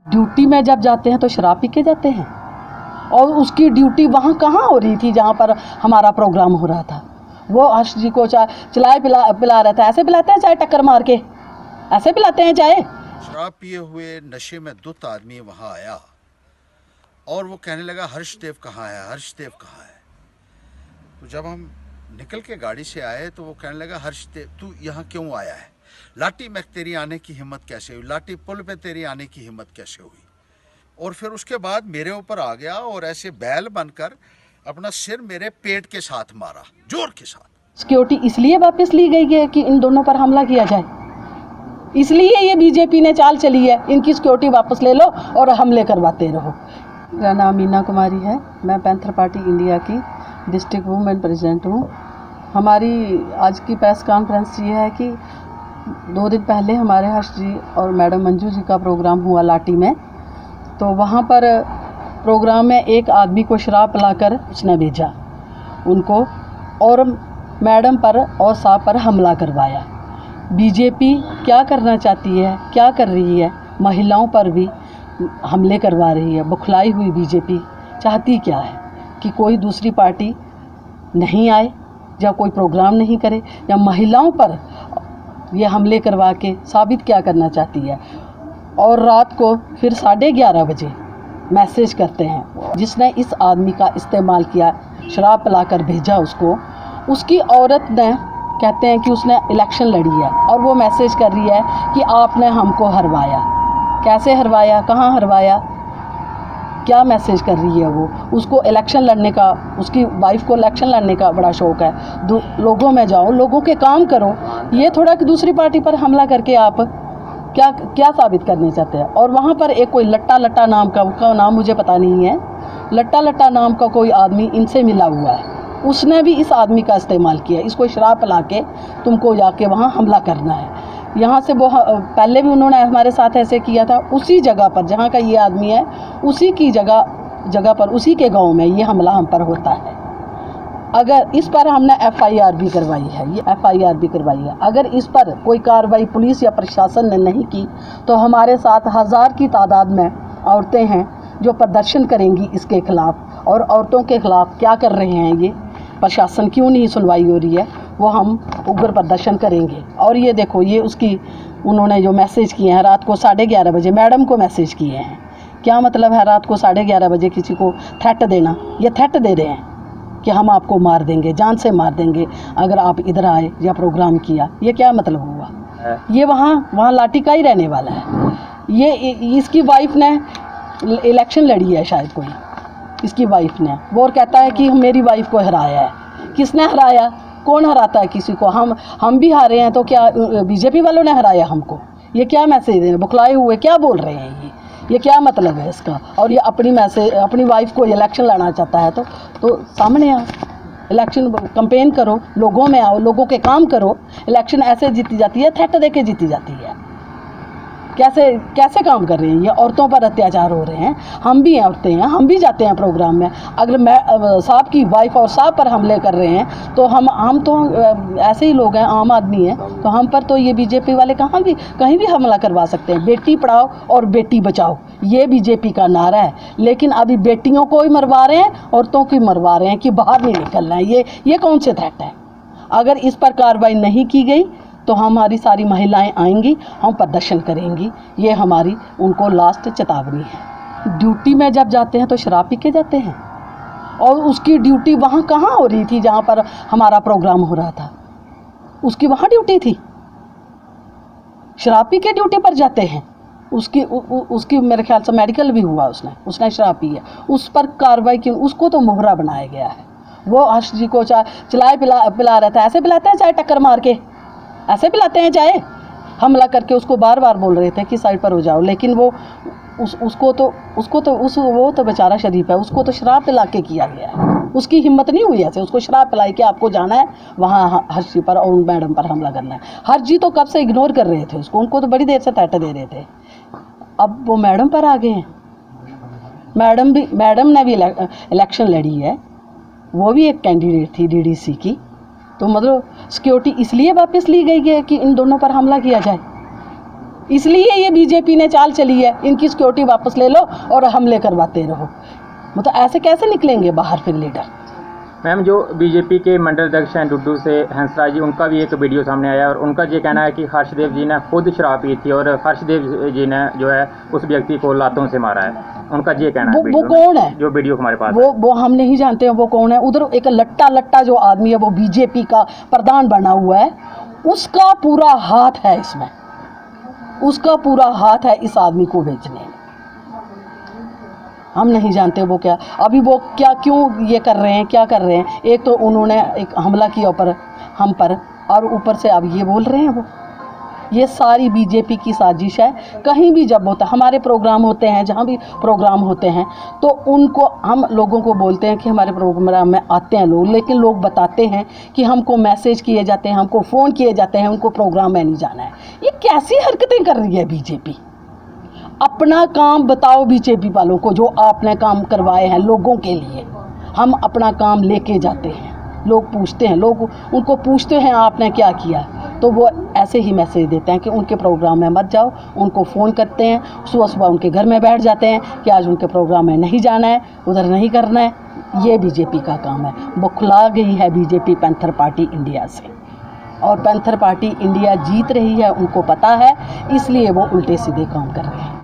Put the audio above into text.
Duty में जब जाते हैं तो शराब पी के जाते हैं, और उसकी ड्यूटी वहाँ कहाँ हो रही थी जहाँ पर हमारा प्रोग्राम हो रहा था। वो हर्ष जी को चलाए पिला रहा था। ऐसे पिलाते हैं चाय टक्कर मार के, ऐसे पिलाते हैं चाय। शराब पिए हुए नशे में धुत आदमी वहाँ आया और वो कहने लगा हर्षदेव कहाँ है, हर्षदेव कहाँ है। तो जब हम निकल के गाड़ी से आए तो वो कहने लगा हर्षदेव तू यहाँ क्यों आया है, लाठी में तेरी आने की हिम्मत कैसे हुई, लाठी पुल पे तेरी आने की हिम्मत कैसे हुई। और फिर उसके बाद मेरे ऊपर आ गया और ऐसे बैल बनकर अपना सिर मेरे पेट के साथ मारा, जोर के साथ। सिक्योरिटी इसलिए वापस ली गई है कि इन दोनों पर हमला किया जाए, इसलिए ये बीजेपी ने चाल चली है, इनकी सिक्योरिटी वापस ले लो और हमले करवाते रहो। मेरा नाम मीना कुमारी है, मैं पैंथर पार्टी इंडिया की डिस्ट्रिक्ट वुमेन प्रेसिडेंट हूँ। हमारी आज की प्रेस कॉन्फ्रेंस ये है कि 2 दिन पहले हमारे हर्ष जी और मैडम मंजू जी का प्रोग्राम हुआ लाटी में। तो वहाँ पर प्रोग्राम में एक आदमी को शराब पिलाकर उसने भेजा उनको, और मैडम पर और साहब पर हमला करवाया। बीजेपी क्या करना चाहती है, क्या कर रही है, महिलाओं पर भी हमले करवा रही है। बुखलाई हुई बीजेपी चाहती क्या है कि कोई दूसरी पार्टी नहीं आए या कोई प्रोग्राम नहीं करे, या महिलाओं पर ये हमले करवा के साबित क्या करना चाहती है। और रात को फिर 11:30 बजे मैसेज करते हैं, जिसने इस आदमी का इस्तेमाल किया, शराब पिलाकर भेजा उसको, उसकी औरत ने कहते हैं कि उसने इलेक्शन लड़ी है, और वो मैसेज कर रही है कि आपने हमको हरवाया। कैसे हरवाया, कहाँ हरवाया, क्या मैसेज कर रही है वो। उसको इलेक्शन लड़ने का, उसकी वाइफ को इलेक्शन लड़ने का बड़ा शौक़ है। लोगों में जाओ, लोगों के काम करो, ये थोड़ा कि दूसरी पार्टी पर हमला करके आप क्या साबित करने चाहते हैं। और वहाँ पर एक कोई लट्टा नाम का, उसका नाम मुझे पता नहीं है, लट्टा नाम का कोई आदमी इनसे मिला हुआ है, उसने भी इस आदमी का इस्तेमाल किया। इसको शराब पिला के तुमको जाके वहाँ हमला करना है। यहाँ से वो पहले भी उन्होंने हमारे साथ ऐसे किया था, उसी जगह पर जहाँ का ये आदमी है, उसी की जगह पर, उसी के गांव में ये हमला हम पर होता है। अगर इस पर हमने FIR भी करवाई है, ये FIR भी करवाई है। अगर इस पर कोई कार्रवाई पुलिस या प्रशासन ने नहीं की तो हमारे साथ 1000 की तादाद में औरतें हैं जो प्रदर्शन करेंगी इसके खिलाफ़। और औरतों के खिलाफ़ क्या कर रहे हैं ये, प्रशासन क्यों नहीं सुनवाई हो रही है, वो हम उग्र प्रदर्शन करेंगे। और ये देखो, ये उसकी उन्होंने जो मैसेज किए हैं रात को 11:30 बजे मैडम को मैसेज किए हैं। क्या मतलब है रात को 11:30 बजे किसी को थ्रेट देना। ये थ्रेट दे रहे हैं कि हम आपको मार देंगे, जान से मार देंगे अगर आप इधर आए या प्रोग्राम किया। ये क्या मतलब हुआ। ये वहाँ लाठी का ही रहने वाला है। ये इसकी वाइफ ने इलेक्शन लड़ी है शायद कोई, इसकी वाइफ ने, वो और कहता है कि मेरी वाइफ को हराया है। किसने हराया, कौन हराता है किसी को। हम भी हारे हैं तो क्या बीजेपी वालों ने हराया हमको। ये क्या मैसेज दे रहे, बुखलाए हुए क्या बोल रहे हैं ये क्या मतलब है इसका। और ये अपनी वाइफ को इलेक्शन लड़ना चाहता है तो सामने आओ, इलेक्शन कैंपेन करो, लोगों में आओ, लोगों के काम करो। इलेक्शन ऐसे जीती जाती है, थ्रेट दे के जीती जाती है। कैसे काम कर रहे हैं ये, औरतों पर अत्याचार हो रहे हैं। हम भी औरतें हैं, हम भी जाते हैं प्रोग्राम में। अगर मैं साहब की वाइफ और साहब पर हमले कर रहे हैं तो हम तो ऐसे ही लोग हैं, आम आदमी हैं, तो हम पर तो ये बीजेपी वाले कहीं भी हमला करवा सकते हैं। बेटी पढ़ाओ और बेटी बचाओ, ये बीजेपी का नारा है। लेकिन अभी बेटियों को ही मरवा रहे हैं, औरतों को मरवा रहे हैं कि बाहर नहीं निकलना है। ये कौन से थ्रेट है। अगर इस पर कार्रवाई नहीं की गई तो हमारी सारी महिलाएं आएंगी, हम प्रदर्शन करेंगी। ये हमारी उनको लास्ट चेतावनी है। ड्यूटी में जब जाते हैं तो शराब पी के जाते हैं, और उसकी ड्यूटी वहाँ कहाँ हो रही थी जहाँ पर हमारा प्रोग्राम हो रहा था। उसकी वहाँ ड्यूटी थी, शराब पी के ड्यूटी पर जाते हैं। उसकी मेरे ख्याल से मेडिकल भी हुआ, उसने शराब पी है, उस पर कार्रवाई की। उसको तो मोहरा बनाया गया है। वो हर्ष जी को चलाए पिला रहा था। ऐसे पिलाते हैं चाय टक्कर मार के, ऐसे पिलाते हैं चाय। हमला करके उसको बार बोल रहे थे कि साइड पर हो जाओ, लेकिन वो तो बेचारा शरीफ है, उसको तो शराब पिला के किया गया है। उसकी हिम्मत नहीं हुई ऐसे, उसको शराब पिलाई के आपको जाना है वहाँ हर्ष जी पर और मैडम पर हमला करना है। हर्ष जी तो कब से इग्नोर कर रहे थे उसको, उनको तो बड़ी देर से थ्रेट दे रहे थे। अब वो मैडम पर आ गए हैं। मैडम ने भी इलेक्शन लड़ी है, वो भी एक कैंडिडेट थी DDC की। तो मतलब सिक्योरिटी इसलिए वापस ली गई है कि इन दोनों पर हमला किया जाए। इसलिए ये बीजेपी ने चाल चली है, इनकी सिक्योरिटी वापस ले लो और हमले करवाते रहो। मतलब ऐसे कैसे निकलेंगे बाहर फिर लीडर। मैम, जो बीजेपी के मंडल अध्यक्ष हैं डुड्डू से हंसराज जी, उनका भी एक वीडियो सामने आया और उनका ये कहना है कि हर्षदेव जी ने खुद शराब पी थी और हर्षदेव जी ने जो है उस व्यक्ति को लातों से मारा है। उनका ये कहना है। वो कौन है? जो वीडियो हमारे पास वो हम नहीं जानते हैं वो कौन है। उधर एक लट्टा जो आदमी है वो बीजेपी का प्रधान बना हुआ है, उसका पूरा हाथ है इसमें, उसका पूरा हाथ है इस आदमी को बेचने में। हम नहीं जानते वो क्या, अभी वो क्या क्यों ये कर रहे हैं, क्या कर रहे हैं। एक तो उन्होंने एक हमला किया ऊपर हम पर, और ऊपर से अब ये बोल रहे हैं वो। ये सारी बीजेपी की साजिश है। कहीं भी जब होता, हमारे प्रोग्राम होते हैं, जहाँ भी प्रोग्राम होते हैं तो उनको हम लोगों को बोलते हैं कि हमारे प्रोग्राम में आते हैं लोग, लेकिन लोग बताते हैं कि हमको मैसेज किए जाते हैं, हमको फ़ोन किए जाते हैं, उनको प्रोग्राम में नहीं जाना है। ये कैसी हरकतें कर रही है बीजेपी। अपना काम बताओ बीजेपी वालों को, जो आपने काम करवाए हैं लोगों के लिए। हम अपना काम लेके जाते हैं, लोग पूछते हैं, लोग उनको पूछते हैं आपने क्या किया, तो वो ऐसे ही मैसेज देते हैं कि उनके प्रोग्राम में मत जाओ। उनको फ़ोन करते हैं, सुबह सुबह उनके घर में बैठ जाते हैं कि आज उनके प्रोग्राम में नहीं जाना है, उधर नहीं करना है। ये बीजेपी का काम है। वो खुला गई है बीजेपी पैंथर पार्टी इंडिया से, और पैंथर पार्टी इंडिया जीत रही है, उनको पता है, इसलिए वो उल्टे सीधे काम कर रहे हैं।